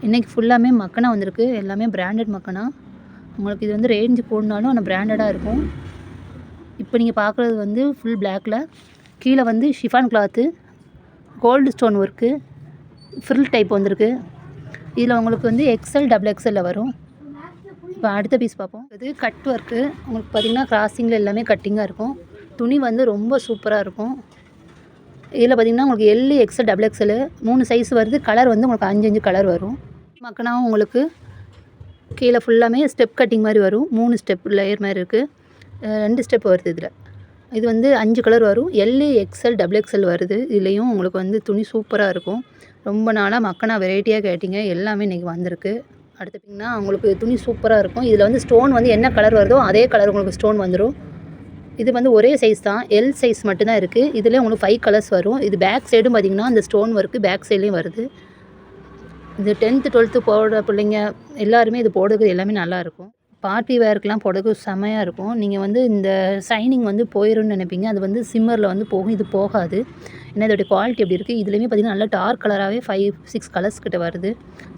இன்றைக்கி ஃபுல்லாமே மக்கனா வந்திருக்கு. எல்லாமே பிராண்டட் மக்கனா. உங்களுக்கு இது வந்து ரேஞ்சு போடனாலும் ஆனால் பிராண்டடாக இருக்கும். இப்போ நீங்கள் பார்க்குறது வந்து ஃபுல் பிளாக்கில் கீழே வந்து chiffon cloth, gold stone work, frill type வந்திருக்கு. இதில் உங்களுக்கு வந்து எக்ஸ்எல் டபுள் எக்ஸ்எல்லில் வரும். இப்போ அடுத்த பீஸ் பார்ப்போம். இது கட் ஒர்க்கு. உங்களுக்கு பார்த்திங்கன்னா கிராஸிங்கில் எல்லாமே கட்டிங்காக இருக்கும். துணி வந்து ரொம்ப சூப்பராக இருக்கும். இதில் பார்த்திங்கன்னா உங்களுக்கு L, XL, double XL 3 size வருது. கலர் வந்து உங்களுக்கு 5 கலர் வரும். மக்கனாவும் உங்களுக்கு கீழே ஃபுல்லாமே ஸ்டெப் கட்டிங் மாதிரி வரும். 3 ஸ்டெப் லேயர் மாதிரி இருக்குது. 2 ஸ்டெப் வருது இதில். இது வந்து 5 கலர் வரும். எல், எக்ஸ்எல், டபுள் எக்ஸ்எல் வருது. இதுலேயும் உங்களுக்கு வந்து துணி சூப்பராக இருக்கும். ரொம்ப நாளாக மக்கனா வெரைட்டியாக கேட்டிங்க, எல்லாமே இன்றைக்கி வந்திருக்கு. அடுத்து பார்த்திங்கன்னா உங்களுக்கு துணி சூப்பராக இருக்கும். இதில் வந்து ஸ்டோன் வந்து என்ன கலர் வருதோ அதே கலர் உங்களுக்கு ஸ்டோன் வந்துடும். இது வந்து ஒரே சைஸ் தான், எல் சைஸ் மட்டும்தான் இருக்குது. இதில் உங்களுக்கு 5 கலர்ஸ் வரும். இது பேக் சைடும் பார்த்திங்கன்னா அந்த ஸ்டோன் ஒர்க்கு பேக் சைட்லேயும் வருது. இது 10th 12th போடுற பிள்ளைங்க எல்லாருமே இது போடுறது எல்லாமே நல்லாயிருக்கும். பார்ட்டி வேர்க்கெலாம் போடுறதுக்கு செமையாக இருக்கும். நீங்கள் வந்து இந்த ஷைனிங் வந்து போயிடும்னு நினைப்பீங்க. அது வந்து சிம்மரில் வந்து போகும். இது போகாது. ஏன்னா இதோடைய குவாலிட்டி எப்படி இருக்குது. இதுலேயுமே பார்த்திங்கன்னா நல்லா டார்க் கலராகவே 5-6 கலர்ஸ் கிட்ட வருது.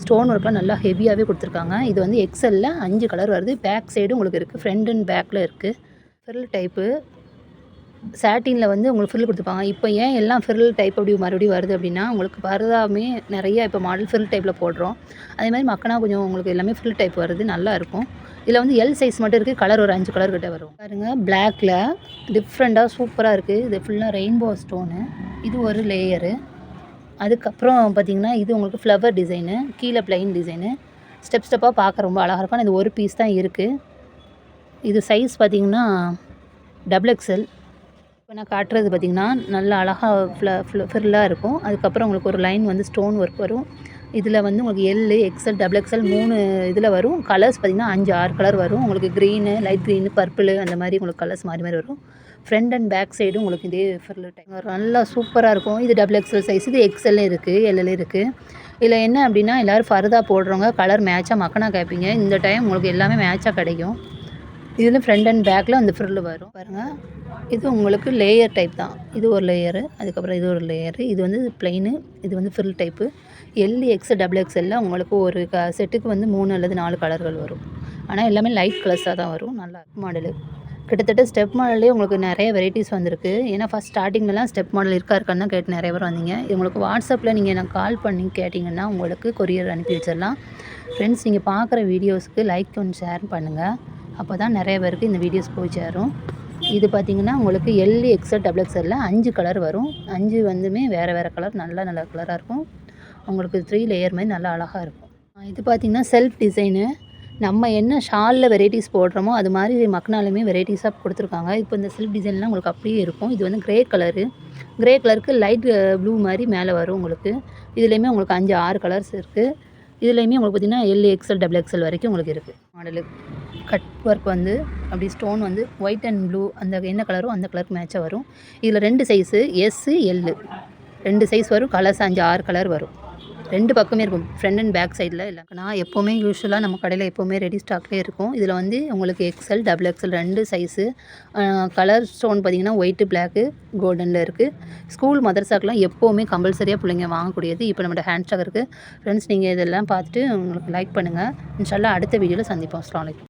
ஸ்டோன் ஒர்க்லாம் நல்லா ஹெவியாகவே கொடுத்துருக்காங்க. இது வந்து எக்ஸ்எல்லில் 5 கலர் வருது. பேக் சைடும் உங்களுக்கு இருக்குது. ஃப்ரண்ட் அண்ட் பேக்கில் இருக்குது. ஃப்ரில் டைப்பு சாட்டினில் வந்து உங்களுக்கு ஃப்ரில் கொடுத்துருப்பாங்க. இப்போ ஏன் எல்லாம் ஃப்ரில் டைப் அப்படி மறுபடியும் வருது அப்படின்னா, உங்களுக்கு பரதாமே நிறையா இப்போ மாடல் ஃப்ரில் டைப்பில் போடுறோம். அதே மாதிரி மக்கனா கொஞ்சம் உங்களுக்கு எல்லாமே ஃப்ரில் டைப் வருது. நல்லாயிருக்கும். இதில் வந்து எல் சைஸ் மட்டும் இருக்குது. கலர் ஒரு 5 கலர் கிட்ட வரும். பாருங்கள், பிளாக்கில் டிஃப்ரெண்ட்டாக சூப்பராக இருக்குது. இது ஃபுல்லாக ரெயின்போ ஸ்டோனு. இது ஒரு லேயரு. அதுக்கப்புறம் பார்த்திங்கன்னா இது உங்களுக்கு ஃப்ளவர் டிசைனு, கீழே ப்ளைன் டிசைனு. ஸ்டெப் ஸ்டெப்பாக பார்க்க ரொம்ப அழகாக இருக்கும். இது ஒரு பீஸ் தான் இருக்குது. இது சைஸ் பார்த்திங்கன்னா டபுள் எக்ஸ்எல். இப்போ நான் காட்டுறது பார்த்திங்கன்னா நல்லா அழகாக ஃப்ரில்லாக இருக்கும். அதுக்கப்புறம் உங்களுக்கு ஒரு லைன் வந்து ஸ்டோன் ஒர்க் வரும். இதில் வந்து உங்களுக்கு எல், எக்ஸ்எல், டபுள் எக்ஸ்எல் 3 இதில் வரும். கலர்ஸ் பார்த்திங்கன்னா 5-6 கலர் வரும். உங்களுக்கு க்ரீனு, லைட் க்ரீனு, பர்பிள் அந்த மாதிரி உங்களுக்கு கலர்ஸ் மாறி வரும். ஃப்ரண்ட் அண்ட் பேக் சைடும் உங்களுக்கு இதே ஃப்ரில் டைப் நல்லா சூப்பராக இருக்கும். இது டபுள் எக்ஸ்எல் சைஸ். இது எக்ஸ்எல்லே இருக்குது, எல்எல்லே இருக்குது. இதில் என்ன அப்படின்னா எல்லோரும் ஃபர்தா போடுறவங்க கலர் மேட்சாக மக்கனா கேட்பீங்க. இந்த டைம் உங்களுக்கு எல்லாமே மேட்சாக கிடைக்கும். இதில் ஃப்ரண்ட் அண்ட் பேக்கில் அந்த ஃப்ரில் வரும். பாருங்கள், இது உங்களுக்கு லேயர் டைப் தான். இது ஒரு லேயரு, அதுக்கப்புறம் இது ஒரு லேயரு. இது வந்து ப்ளைனு, இது வந்து frill type. L, X, double எக்ஸ்எல்லில் உங்களுக்கு ஒரு செட்டுக்கு வந்து 3 அல்லது 4 கலர்கள் வரும். ஆனால் எல்லாமே லைட் கலர்ஸாக தான் வரும். நல்லா மாடலு. கிட்டத்தட்ட ஸ்டெப் மாடல்லே உங்களுக்கு நிறைய வெரைட்டிஸ் வந்திருக்கு. ஏன்னா ஃபஸ்ட் ஸ்டார்டிங்லலாம் ஸ்டெப் மாடல் இருக்கான்னு தான் கேட்டு நிறைய பேர் வந்தீங்க. உங்களுக்கு வாட்ஸ்அப்பில் நீங்கள் எனக்கு கால் பண்ணி கேட்டிங்கன்னா உங்களுக்கு கொரியர் அனுப்பி வச்சிடலாம். ஃப்ரெண்ட்ஸ், நீங்கள் பார்க்குற வீடியோஸ்க்கு லைக் அண்ட் ஷேர் பண்ணுங்கள். அப்போ தான் நிறைய பேருக்கு இந்த வீடியோஸ் போய் சேரும். இது பார்த்திங்கன்னா உங்களுக்கு எல், எக்ஸ்எல், டபுள் எக்ஸ்எல்லில் 5 கலர் வரும். 5 வந்துமே வேறு வேறு கலர், நல்ல கலராக இருக்கும். உங்களுக்கு 3 லேயர் மாதிரி நல்லா அழகாக இருக்கும். இது பார்த்திங்கன்னா செல்ஃப் டிசைனு. நம்ம என்ன ஷாலில் வெரைட்டிஸ் போடுறோமோ அது மாதிரி மக்கனாலுமே வெரைட்டிஸாக கொடுத்துருக்காங்க. இப்போ இந்த செல்ஃப் டிசைன்லாம் உங்களுக்கு அப்படியே இருக்கும். இது வந்து கிரே கலரு. கிரே கலருக்கு லைட் ப்ளூ மாதிரி மேலே வரும் உங்களுக்கு. இதுலேயுமே உங்களுக்கு 5-6 கலர்ஸ் இருக்குது. இதுலேயுமே உங்களுக்கு பார்த்திங்கன்னா எல், எக்ஸ்எல், டபுள் எக்ஸ்எல் வரைக்கும் உங்களுக்கு இருக்குது. மாடலு கட் ஒர்க் வந்து அப்படி ஸ்டோன் வந்து ஒயிட் அண்ட் ப்ளூ அந்த என்ன கலரோ அந்த கலருக்கு மேட்சாக வரும். இதில் 2 சைஸு எஸ்ஸு, எல்லு 2 சைஸ் வரும். கலர்ஸ் 5-6 கலர் வரும். 2 பக்கமே இருக்கும். ஃப்ரண்ட் அண்ட் பேக் சைடில் இல்லை. நான் எப்போவுமே யூஸ்வலாக நம்ம கடையில் எப்போவுமே ரெடி ஸ்டாக்லேயே இருக்கும். இதில் வந்து உங்களுக்கு XL, double XL 2 size. Colour stone பார்த்திங்கன்னா ஒயிட்டு, பிளாக்கு, கோல்டனில் இருக்குது. ஸ்கூல் மதரசாக்கெலாம் எப்போவுமே கம்பல்சரியாக பிள்ளைங்க வாங்கக்கூடியது. இப்போ நம்மளோட ஹேண்ட் ஸ்டாக் இருக்குது. ஃப்ரெண்ட்ஸ், நீங்கள் இதெல்லாம் பார்த்துட்டு உங்களுக்கு லைக் பண்ணுங்கள். இன்ஷால்லா அடுத்த வீடியோவில் சந்திப்போம். அஸ்ஸலாமு அலைக்கும்.